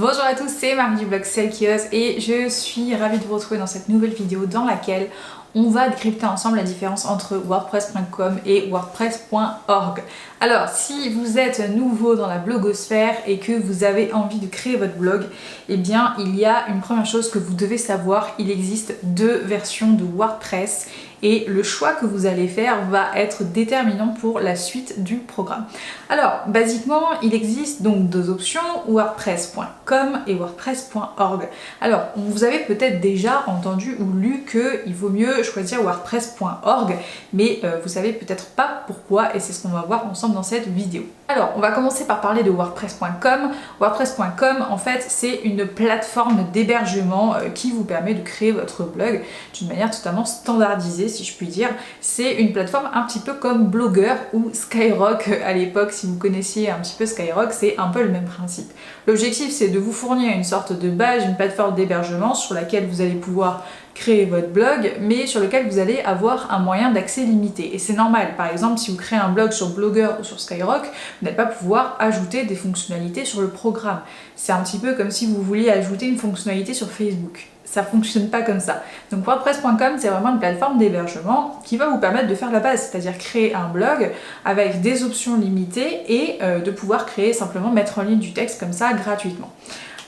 Bonjour à tous, c'est Marie du blog Selkios et je suis ravie de vous retrouver dans cette nouvelle vidéo dans laquelle on va décrypter ensemble la différence entre wordpress.com et wordpress.org. Alors, si vous êtes nouveau dans la blogosphère et que vous avez envie de créer votre blog, eh bien, il y a une première chose que vous devez savoir, il existe deux versions de WordPress et le choix que vous allez faire va être déterminant pour la suite du programme. Alors, basiquement, il existe donc deux options, wordpress.com et wordpress.org. Alors, vous avez peut-être déjà entendu ou lu qu'il vaut mieux choisir wordpress.org, mais vous savez peut-être pas pourquoi et c'est ce qu'on va voir ensemble dans cette vidéo. Alors, on va commencer par parler de wordpress.com. Wordpress.com, en fait, c'est une plateforme d'hébergement qui vous permet de créer votre blog d'une manière totalement standardisée, si je puis dire. C'est une plateforme un petit peu comme Blogger ou Skyrock à l'époque. Si vous connaissiez un petit peu Skyrock, c'est un peu le même principe. L'objectif, c'est de vous fournir une sorte de base, une plateforme d'hébergement sur laquelle vous allez pouvoir créer votre blog, mais sur lequel vous allez avoir un moyen d'accès limité. Et c'est normal, par exemple, si vous créez un blog sur Blogger ou sur Skyrock, vous n'allez pas pouvoir ajouter des fonctionnalités sur le programme. C'est un petit peu comme si vous vouliez ajouter une fonctionnalité sur Facebook. Ça fonctionne pas comme ça. Donc WordPress.com, c'est vraiment une plateforme d'hébergement qui va vous permettre de faire la base, c'est-à-dire créer un blog avec des options limitées et de pouvoir créer, simplement mettre en ligne du texte comme ça gratuitement.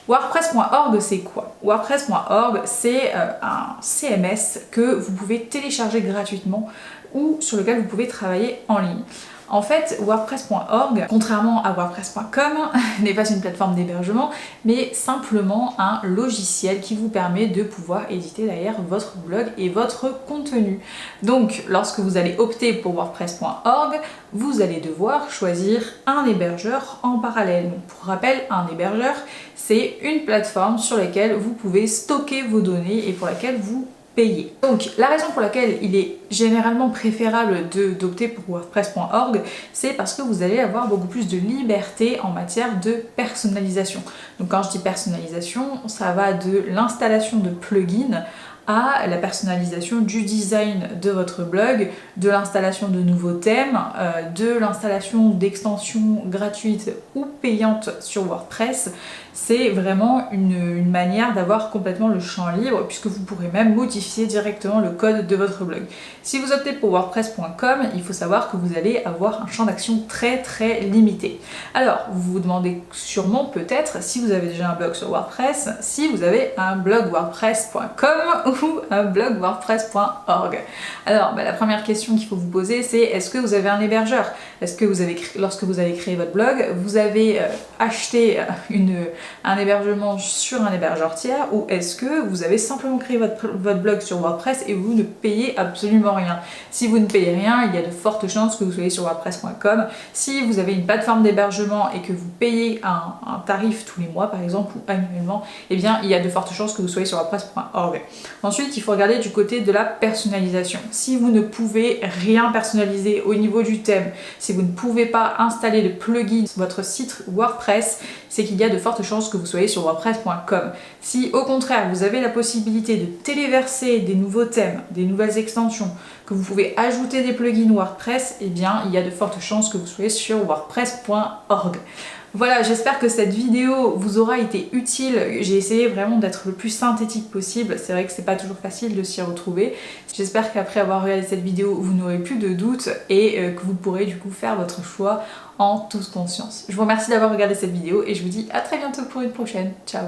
WordPress.org, c'est quoi? WordPress.org, c'est un CMS que vous pouvez télécharger gratuitement ou sur lequel vous pouvez travailler en ligne. En fait, WordPress.org, contrairement à WordPress.com, n'est pas une plateforme d'hébergement, mais simplement un logiciel qui vous permet de pouvoir éditer derrière votre blog et votre contenu. Donc, lorsque vous allez opter pour WordPress.org, vous allez devoir choisir un hébergeur en parallèle. Donc, pour rappel, un hébergeur, c'est une plateforme sur laquelle vous pouvez stocker vos données et pour laquelle vous payez. Donc la raison pour laquelle il est généralement préférable d'opter pour WordPress.org, c'est parce que vous allez avoir beaucoup plus de liberté en matière de personnalisation. Donc quand je dis personnalisation, ça va de l'installation de plugins à la personnalisation du design de votre blog, de l'installation de nouveaux thèmes, de l'installation d'extensions gratuites ou payantes sur WordPress. C'est vraiment une manière d'avoir complètement le champ libre puisque vous pourrez même modifier directement le code de votre blog. Si vous optez pour WordPress.com, il faut savoir que vous allez avoir un champ d'action très limité. Alors, vous vous demandez sûrement peut-être si vous avez déjà un blog sur WordPress, si vous avez un blog WordPress.com ou un blog WordPress.org. Alors, la première question qu'il faut vous poser, c'est est-ce que vous avez un hébergeur? Est-ce que lorsque vous avez créé votre blog, vous avez acheté un hébergement sur un hébergeur tiers ou est-ce que vous avez simplement créé votre blog sur WordPress et vous ne payez absolument rien? Si vous ne payez rien, il y a de fortes chances que vous soyez sur WordPress.com. Si vous avez une plateforme d'hébergement et que vous payez un tarif tous les mois par exemple ou annuellement, eh bien il y a de fortes chances que vous soyez sur WordPress.org. Ensuite, il faut regarder du côté de la personnalisation. Si vous ne pouvez rien personnaliser au niveau du thème, si vous ne pouvez pas installer de plugins sur votre site WordPress, c'est qu'il y a de fortes chances que vous soyez sur WordPress.com. Si au contraire vous avez la possibilité de téléverser des nouveaux thèmes, des nouvelles extensions, que vous pouvez ajouter des plugins WordPress, eh bien il y a de fortes chances que vous soyez sur WordPress.org. Voilà, j'espère que cette vidéo vous aura été utile. J'ai essayé vraiment d'être le plus synthétique possible. C'est vrai que c'est pas toujours facile de s'y retrouver. J'espère qu'après avoir regardé cette vidéo, vous n'aurez plus de doutes et que vous pourrez du coup faire votre choix en toute conscience. Je vous remercie d'avoir regardé cette vidéo et je vous dis à très bientôt pour une prochaine. Ciao!